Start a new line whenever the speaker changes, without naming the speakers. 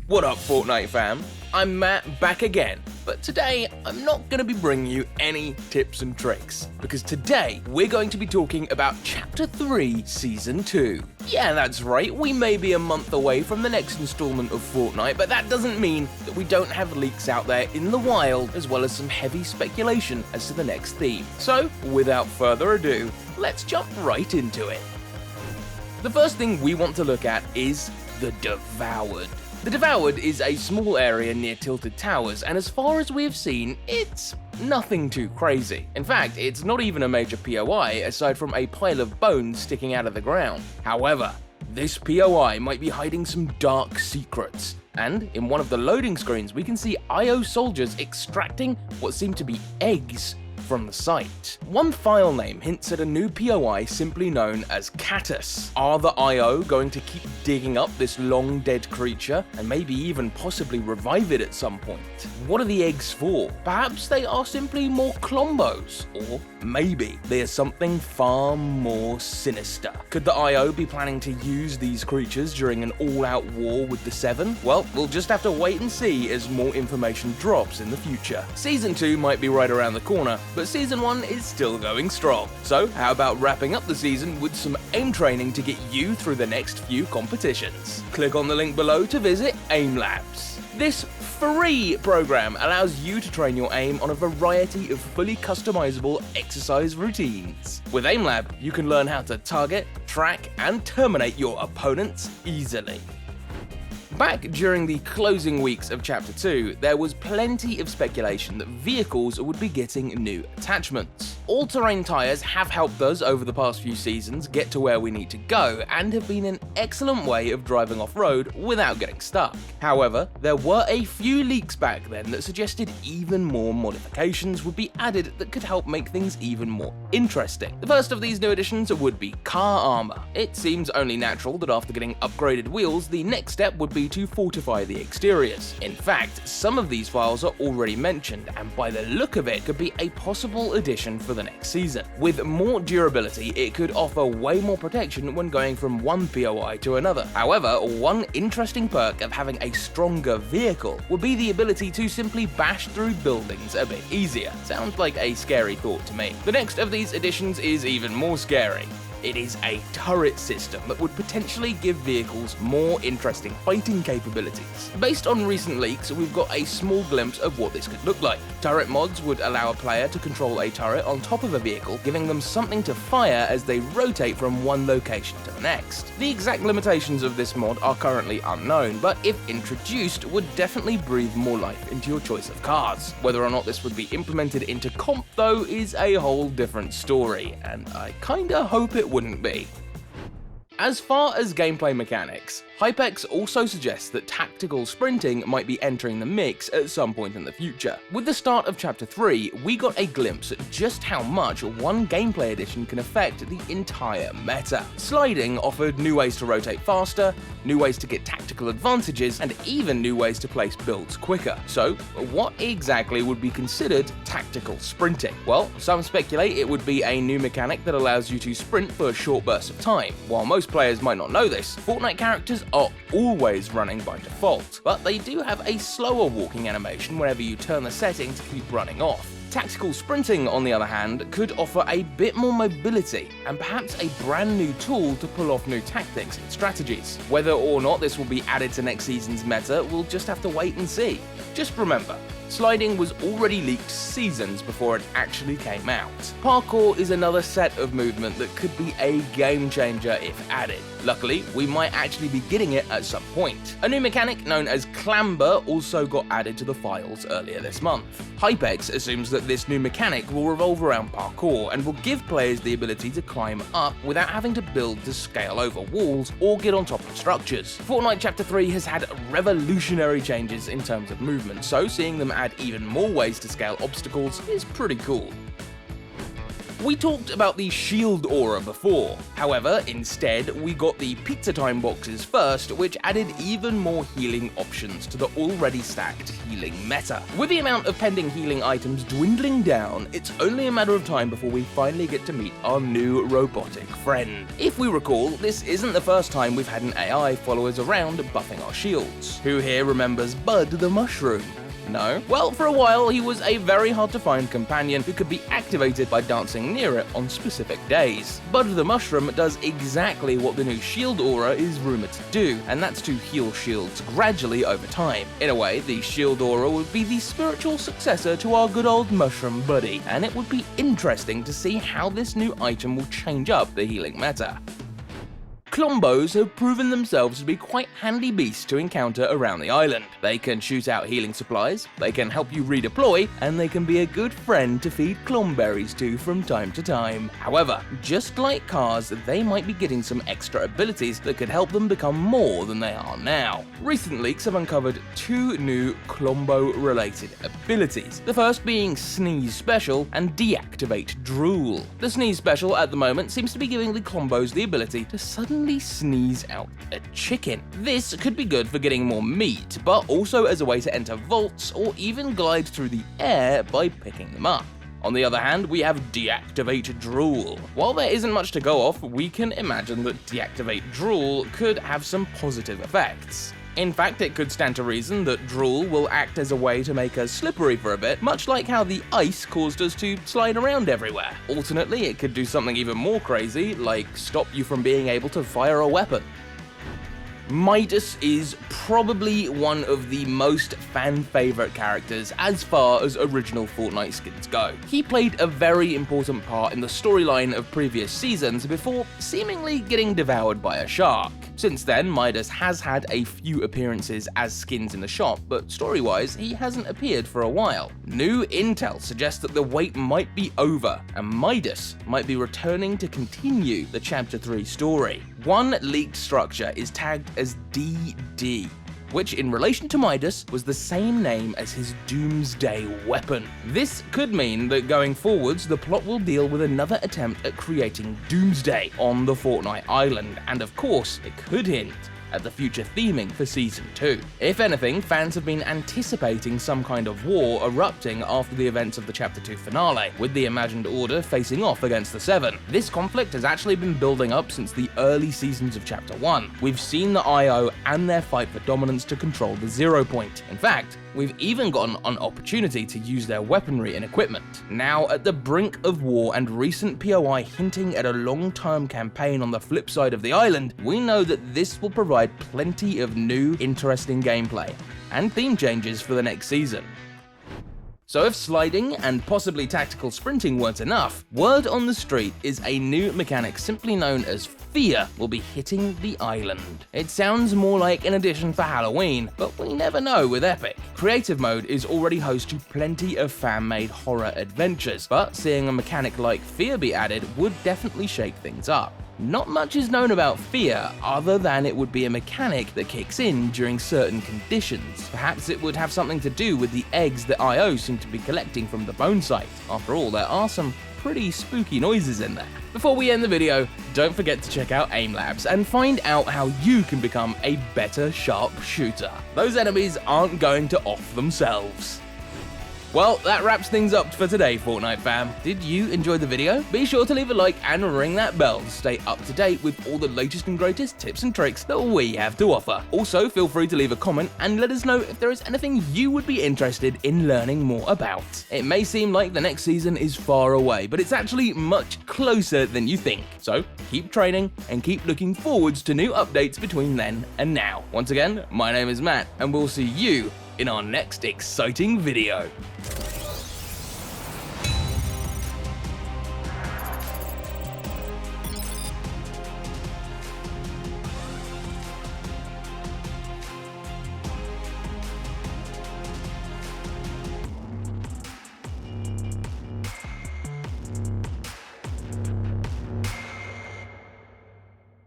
What up, Fortnite fam? I'm Matt, back again, but today I'm not going to be bringing you any tips and tricks, because today we're going to be talking about Chapter 3 Season 2. Yeah, that's right, we may be a month away from the next installment of Fortnite, but that doesn't mean that we don't have leaks out there in the wild, as well as some heavy speculation as to the next theme. So, without further ado, let's jump right into it. The first thing we want to look at is the Devoured. The Devoured is a small area near Tilted Towers, and as far as we've seen, it's nothing too crazy. In fact, it's not even a major POI aside from a pile of bones sticking out of the ground. However, this POI might be hiding some dark secrets, and in one of the loading screens we can see IO soldiers extracting what seem to be eggs from the site. One file name hints at a new POI simply known as Catus. Are the IO going to keep digging up this long dead creature and maybe even possibly revive it at some point? What are the eggs for? Perhaps they are simply more KLOMBOS, or maybe they are something far more sinister. Could the IO be planning to use these creatures during an all-out war with the Seven? Well, we'll just have to wait and see as more information drops in the future. Season 2 might be right around the corner, but Season 1 is still going strong. So how about wrapping up the season with some aim training to get you through the next few competitions? Click on the link below to visit Aim Labs. This free program allows you to train your aim on a variety of fully customizable exercise routines. With Aim Lab, you can learn how to target, track, and terminate your opponents easily. Back during the closing weeks of Chapter 2, there was plenty of speculation that vehicles would be getting new attachments. All-terrain tyres have helped us over the past few seasons get to where we need to go, and have been an excellent way of driving off-road without getting stuck. However, there were a few leaks back then that suggested even more modifications would be added that could help make things even more interesting. The first of these new additions would be car armor. It seems only natural that after getting upgraded wheels, the next step would be to fortify the exteriors. In fact, some of these files are already mentioned, and by the look of it could be a possible addition for the next season. With more durability, it could offer way more protection when going from one POI to another. However, one interesting perk of having a stronger vehicle would be the ability to simply bash through buildings a bit easier. Sounds like a scary thought to me. The next of these additions is even more scary. It is a turret system that would potentially give vehicles more interesting fighting capabilities. Based on recent leaks, we've got a small glimpse of what this could look like. Turret mods would allow a player to control a turret on top of a vehicle, giving them something to fire as they rotate from one location to the next. The exact limitations of this mod are currently unknown, but if introduced, would definitely breathe more life into your choice of cars. Whether or not this would be implemented into comp, though, is a whole different story, and I kinda hope it wouldn't be. As far as gameplay mechanics, Hypex also suggests that tactical sprinting might be entering the mix at some point in the future. With the start of Chapter 3, we got a glimpse at just how much one gameplay addition can affect the entire meta. Sliding offered new ways to rotate faster, new ways to get tactical advantages, and even new ways to place builds quicker. So, what exactly would be considered tactical sprinting? Well, some speculate it would be a new mechanic that allows you to sprint for short bursts of time. While most players might not know this, Fortnite characters are always running by default, but they do have a slower walking animation whenever you turn the setting to keep running off. Tactical sprinting, on the other hand, could offer a bit more mobility, and perhaps a brand new tool to pull off new tactics and strategies. Whether or not this will be added to next season's meta, we'll just have to wait and see. Just remember, sliding was already leaked seasons before it actually came out. Parkour is another set of movement that could be a game changer if added. Luckily, we might actually be getting it at some point. A new mechanic known as Clamber also got added to the files earlier this month. Hypex assumes that this new mechanic will revolve around parkour and will give players the ability to climb up without having to build to scale over walls or get on top of structures. Fortnite Chapter 3 has had revolutionary changes in terms of movement, so seeing them add even more ways to scale obstacles is pretty cool. We talked about the shield aura before. However, instead, we got the pizza time boxes first, which added even more healing options to the already stacked healing meta. With the amount of pending healing items dwindling down, it's only a matter of time before we finally get to meet our new robotic friend. If we recall, this isn't the first time we've had an AI follow us around buffing our shields. Who here remembers Bud the Mushroom? No? Well, for a while, he was a very hard-to-find companion who could be activated by dancing near it on specific days. Bud the Mushroom does exactly what the new shield aura is rumored to do, and that's to heal shields gradually over time. In a way, the shield aura would be the spiritual successor to our good old mushroom buddy, and it would be interesting to see how this new item will change up the healing meta. KLOMBOS have proven themselves to be quite handy beasts to encounter around the island. They can shoot out healing supplies, they can help you redeploy, and they can be a good friend to feed clomberries to from time to time. However, just like cars, they might be getting some extra abilities that could help them become more than they are now. Recent leaks have uncovered 2 new Klombo-related abilities, the first being Sneeze Special and Deactivate Drool. The Sneeze Special at the moment seems to be giving the Klombos the ability to suddenly sneeze out a chicken. This could be good for getting more meat, but also as a way to enter vaults or even glide through the air by picking them up. On the other hand, we have Deactivate Drool. While there isn't much to go off, we can imagine that Deactivate Drool could have some positive effects. In fact, it could stand to reason that drool will act as a way to make us slippery for a bit, much like how the ice caused us to slide around everywhere. Alternately, it could do something even more crazy, like stop you from being able to fire a weapon. Midas is probably one of the most fan-favorite characters as far as original Fortnite skins go. He played a very important part in the storyline of previous seasons before seemingly getting devoured by a shark. Since then, Midas has had a few appearances as skins in the shop, but story-wise, he hasn't appeared for a while. New intel suggests that the wait might be over, and Midas might be returning to continue the Chapter 3 story. One leaked structure is tagged as DD, which in relation to Midas was the same name as his Doomsday weapon. This could mean that going forwards, the plot will deal with another attempt at creating Doomsday on the Fortnite island, and of course, it could hint at the future theming for Season 2. If anything, fans have been anticipating some kind of war erupting after the events of the Chapter 2 finale, with the Imagined Order facing off against the Seven. This conflict has actually been building up since the early seasons of Chapter 1. We've seen the IO and their fight for dominance to control the 0 point. In fact, we've even gotten an opportunity to use their weaponry and equipment. Now, at the brink of war and recent POI hinting at a long-term campaign on the flip side of the island, we know that this will provide plenty of new, interesting gameplay and theme changes for the next season. So if sliding and possibly tactical sprinting weren't enough, word on the street is a new mechanic simply known as Fear will be hitting the island. It sounds more like an addition for Halloween, but we never know with Epic. Creative mode is already host to plenty of fan-made horror adventures, but seeing a mechanic like Fear be added would definitely shake things up. Not much is known about Fear, other than it would be a mechanic that kicks in during certain conditions. Perhaps it would have something to do with the eggs that IO seem to be collecting from the bone site. After all, there are some pretty spooky noises in there. Before we end the video, don't forget to check out Aim Labs and find out how you can become a better sharpshooter. Those enemies aren't going to off themselves. Well, that wraps things up for today, Fortnite fam. Did you enjoy the video? Be sure to leave a like and ring that bell to stay up to date with all the latest and greatest tips and tricks that we have to offer. Also, feel free to leave a comment and let us know if there is anything you would be interested in learning more about. It may seem like the next season is far away, but it's actually much closer than you think. So, keep training and keep looking forwards to new updates between then and now. Once again, my name is Matt, and we'll see you in our next exciting video.